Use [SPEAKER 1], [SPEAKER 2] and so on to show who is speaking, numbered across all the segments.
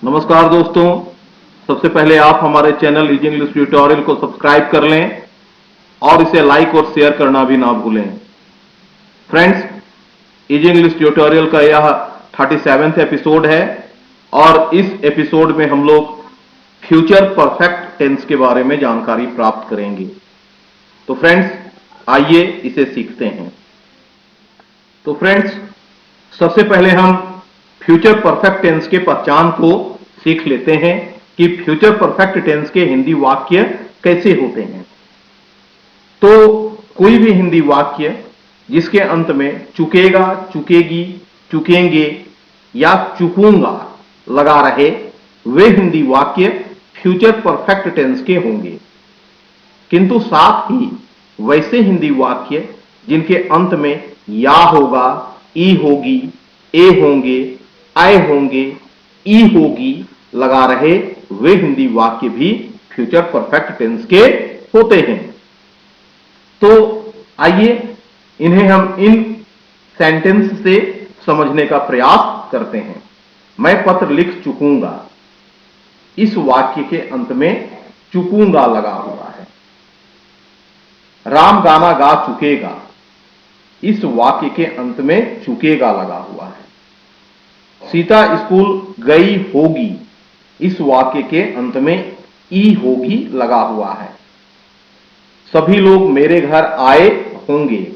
[SPEAKER 1] नमस्कार दोस्तों, सबसे पहले आप हमारे चैनल इजी इंग्लिश ट्यूटोरियल को सब्सक्राइब कर लें और इसे लाइक और शेयर करना भी ना भूलें। फ्रेंड्स, इजी इंग्लिश ट्यूटोरियल का यह 37वां एपिसोड है और इस एपिसोड में हम लोग फ्यूचर परफेक्ट टेंस के बारे में जानकारी प्राप्त करेंगे। तो फ्रेंड्स, आइए इसे सीखते हैं। तो फ्रेंड्स, सबसे पहले हम फ्यूचर परफेक्ट टेंस के पहचान को सीख लेते हैं कि फ्यूचर परफेक्ट टेंस के हिंदी वाक्य कैसे होते हैं। तो कोई भी हिंदी वाक्य जिसके अंत में चुकेगा, चुकेगी, चुकेंगे या चुकूंगा लगा रहे, वे हिंदी वाक्य फ्यूचर परफेक्ट टेंस के होंगे। किंतु साथ ही वैसे हिंदी वाक्य जिनके अंत में या होगा, ई होगी, ए होंगे, आए होंगे, ई होगी लगा रहे, वे हिंदी वाक्य भी फ्यूचर परफेक्ट टेंस के होते हैं। तो आइए इन्हें हम इन सेंटेंस से समझने का प्रयास करते हैं। मैं पत्र लिख चुकूंगा, इस वाक्य के अंत में चुकूंगा लगा हुआ है। राम गाना गा चुकेगा, इस वाक्य के अंत में चुकेगा लगा हुआ है। सीता स्कूल गई होगी, इस वाक्य के अंत में ई होगी लगा हुआ है। सभी लोग मेरे घर आए होंगे,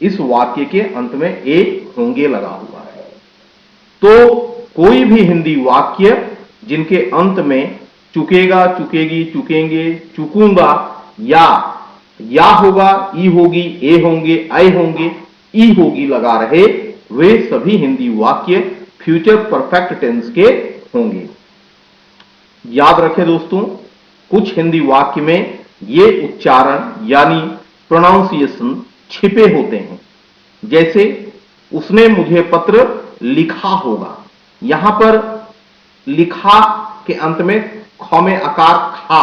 [SPEAKER 1] इस वाक्य के अंत में ए होंगे लगा हुआ है। तो कोई भी हिंदी वाक्य जिनके अंत में चुकेगा, चुकेगी, चुकेंगे, चुकूंगा या होगा, ई होगी, ए होंगे, आए होंगे, ई होगी लगा रहे, वे सभी हिंदी वाक्य फ्यूचर परफेक्ट टेंस के होंगे। याद रखें दोस्तों, कुछ हिंदी वाक्य में ये उच्चारण यानी प्रोनाउंसिएशन छिपे होते हैं। जैसे उसने मुझे पत्र लिखा होगा, यहां पर लिखा के अंत में ख में आकार खा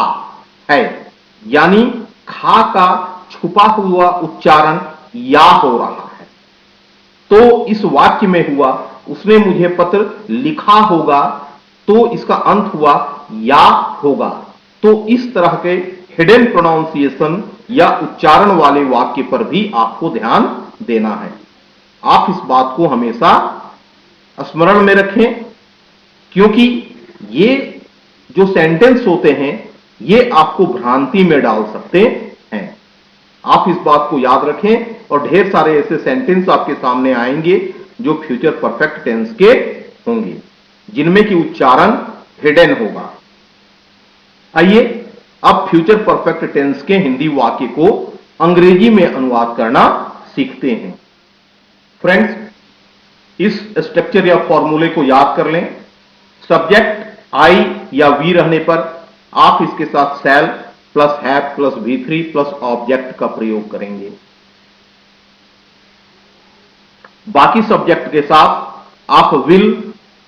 [SPEAKER 1] है, यानी खा का छुपा हुआ उच्चारण या हो रहा है। तो इस वाक्य में हुआ उसने मुझे पत्र लिखा होगा, तो इसका अंत हुआ या होगा। तो इस तरह के हिडन प्रोनाउंसिएशन या उच्चारण वाले वाक्य पर भी आपको ध्यान देना है। आप इस बात को हमेशा स्मरण में रखें, क्योंकि ये जो सेंटेंस होते हैं ये आपको भ्रांति में डाल सकते हैं। आप इस बात को याद रखें और ढेर सारे ऐसे सेंटेंस आपके सामने आएंगे जो फ्यूचर परफेक्ट टेंस के होंगे, जिनमें की उच्चारण हिडन होगा। आइए अब फ्यूचर परफेक्ट टेंस के हिंदी वाक्य को अंग्रेजी में अनुवाद करना सीखते हैं। फ्रेंड्स, इस स्ट्रक्चर या फॉर्मूले को याद कर लें। सब्जेक्ट आई या वी रहने पर आप इसके साथ शैल plus have plus V3 plus object का प्रयोग करेंगे। बाकी सब्जेक्ट के साथ आप will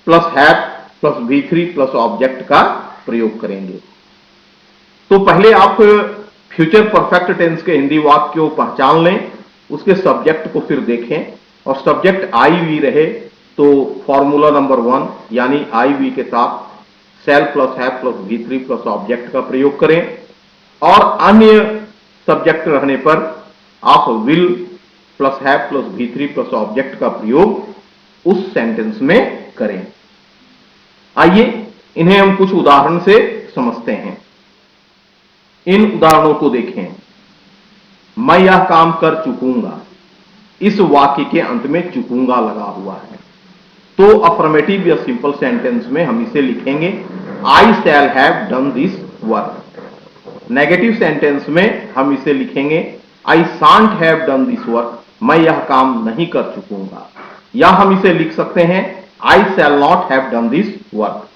[SPEAKER 1] plus have plus V3 plus object का प्रयोग करेंगे। तो पहले आप फ्यूचर परफेक्ट टेंस के हिंदी वाक्य को पहचान लें, उसके सब्जेक्ट को फिर देखें और सब्जेक्ट आई वी रहे तो फॉर्मूला नंबर 1 यानी आई वी के साथ शैल plus have plus V3 plus object का प्रयोग करें और अन्य सब्जेक्ट रहने पर आप will plus have plus V3 plus object का प्रयोग उस सेंटेंस में करें। आइए इन्हें हम कुछ उदाहरण से समझते हैं। इन उदाहरणों को देखें। मैं यह काम कर चुकूंगा, इस वाक्य के अंत में चुकूंगा लगा हुआ है। तो अफर्मेटिव या सिंपल सेंटेंस में हम इसे लिखेंगे I shall have done this work. Negative sentence में हम इसे लिखेंगे I shan't have done this work, मैं यह काम नहीं कर चुकूंगा। या हम इसे लिख सकते हैं I shall not have done this work.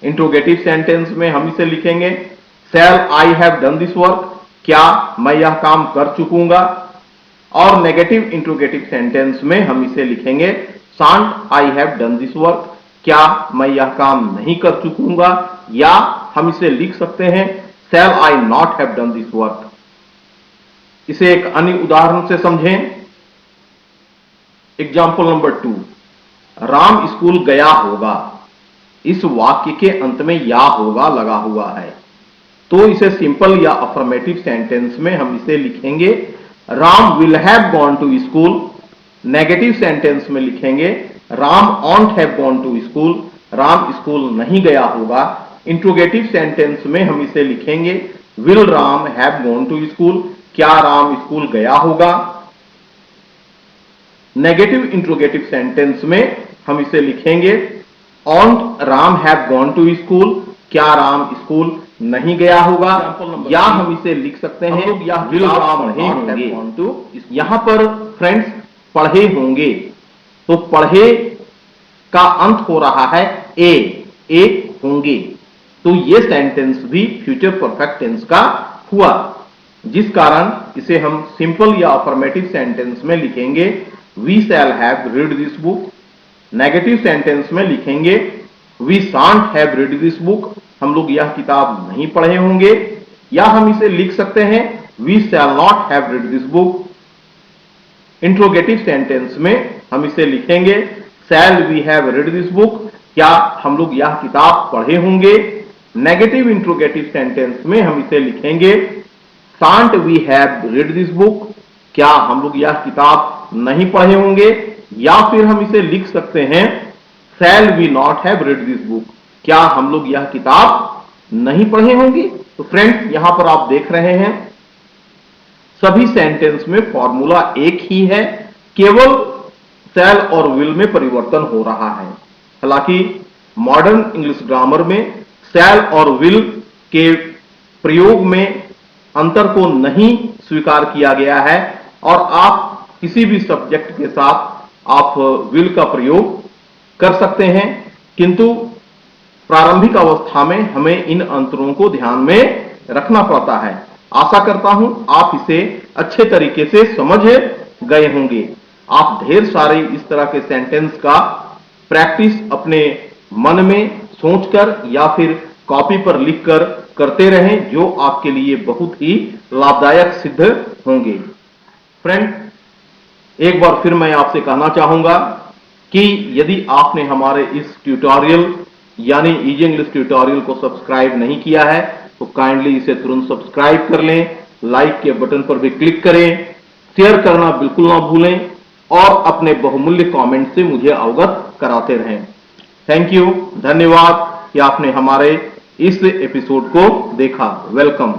[SPEAKER 1] Interrogative sentence में हम इसे लिखेंगे shall I have done this work, क्या मैं यह काम कर चुकूंगा। और नेगेटिव इंट्रोगेटिव सेंटेंस में हम इसे लिखेंगे shan't I have done this work, क्या मैं यह काम नहीं कर चुकूंगा। या हम इसे लिख सकते हैं shall I not have done this work. इसे एक अन्य उदाहरण से समझें। एग्जाम्पल नंबर 2, राम स्कूल गया होगा, इस वाक्य के अंत में या होगा लगा हुआ है, तो इसे सिंपल या अफर्मेटिव सेंटेंस में हम इसे लिखेंगे Ram will have gone to school. Negative sentence में लिखेंगे Ram won't have gone to school, Ram school नहीं गया होगा। इंट्रोगेटिव सेंटेंस में हम इसे लिखेंगे will Ram have gone to school, क्या राम स्कूल गया होगा। नेगेटिव इंट्रोगेटिव सेंटेंस में हम इसे लिखेंगे won't Ram have gone to school, क्या राम स्कूल नहीं गया होगा। या हम इसे लिख सकते हैं या विल राम पढ़े होंगे। यहां पर फ्रेंड्स पढ़े होंगे, तो पढ़े का अंत हो रहा है ए होंगे, तो ये सेंटेंस भी फ्यूचर परफेक्ट टेंस का हुआ, जिस कारण इसे हम सिंपल या अफर्मेटिव सेंटेंस में लिखेंगे we shall have read this book. Negative sentence में लिखेंगे we shan't have read this book, हम लोग यह किताब नहीं पढ़े होंगे। या हम इसे लिख सकते हैं we shall not have read this book. Interrogative sentence में हम इसे लिखेंगे shall we have read this book, क्या हम लोग यह किताब पढ़े होंगे। नेगेटिव इंट्रोगेटिव सेंटेंस में हम इसे लिखेंगे shan't we have read this book, क्या हम लोग यह किताब नहीं पढ़े होंगे। या फिर हम इसे लिख सकते हैं shall we not have read this book, क्या हम लोग यह किताब नहीं पढ़े होंगे। तो फ्रेंड्स यहां पर आप देख रहे हैं सभी सेंटेंस में फॉर्मूला एक ही है, केवल शैल और विल में परिवर्तन हो रहा है। हालांकि मॉडर्न इंग्लिश ग्रामर में शैल और विल के प्रयोग में अंतर को नहीं स्वीकार किया गया है और आप किसी भी सब्जेक्ट के साथ आप विल का प्रयोग कर सकते हैं, किंतु प्रारंभिक अवस्था में हमें इन अंतरों को ध्यान में रखना पड़ता है। आशा करता हूं आप इसे अच्छे तरीके से समझ गए होंगे। आप ढेर सारे इस तरह के सेंटेंस का प्रैक्टिस अपने मन में सोचकर या फिर कॉपी पर लिखकर करते रहें, जो आपके लिए बहुत ही लाभदायक सिद्ध होंगे। फ्रेंड, एक बार फिर मैं आपसे कहना चाहूंगा कि यदि आपने हमारे इस ट्यूटोरियल यानी इजी इंग्लिश ट्यूटोरियल को सब्सक्राइब नहीं किया है तो काइंडली इसे तुरंत सब्सक्राइब कर लें, लाइक के बटन पर भी क्लिक करें, शेयर करना बिल्कुल ना भूलें और अपने बहुमूल्य कमेंट से मुझे अवगत कराते रहें। थैंक यू, धन्यवाद कि आपने हमारे इस एपिसोड को देखा। वेलकम।